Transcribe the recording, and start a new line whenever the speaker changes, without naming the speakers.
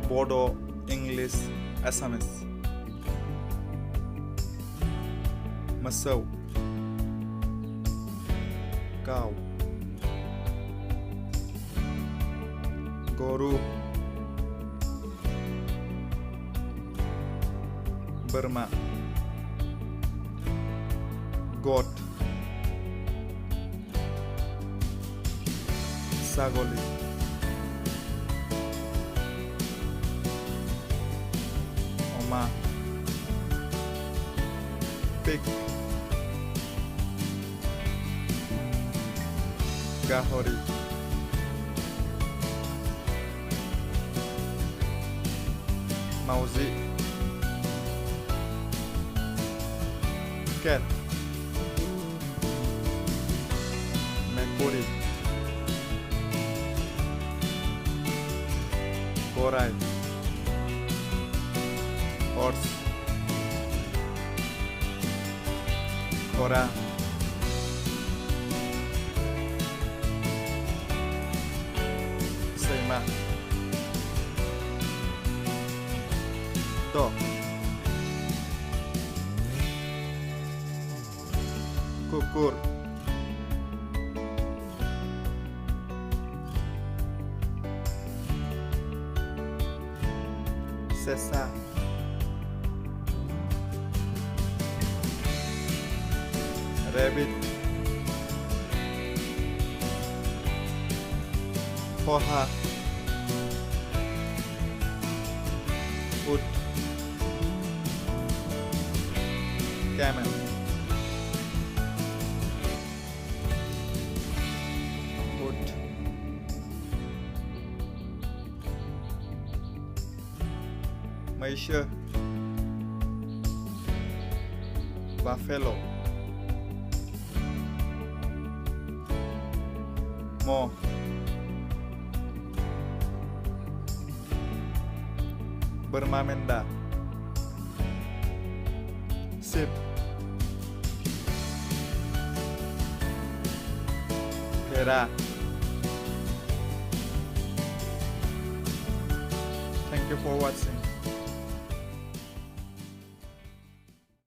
Bodo, English, Assamese. मोसौ cow, गरु Burma goat, ছাগলী অমা pig, গাহৰি মাউজি cat, মেকুৰী গৰাই horse, ঘোঁৰা सैमा dog, कुकुर sesa rabbit poha út camel út मैसो buffalo mo bermamenda sheep Hera. Thank you for watching.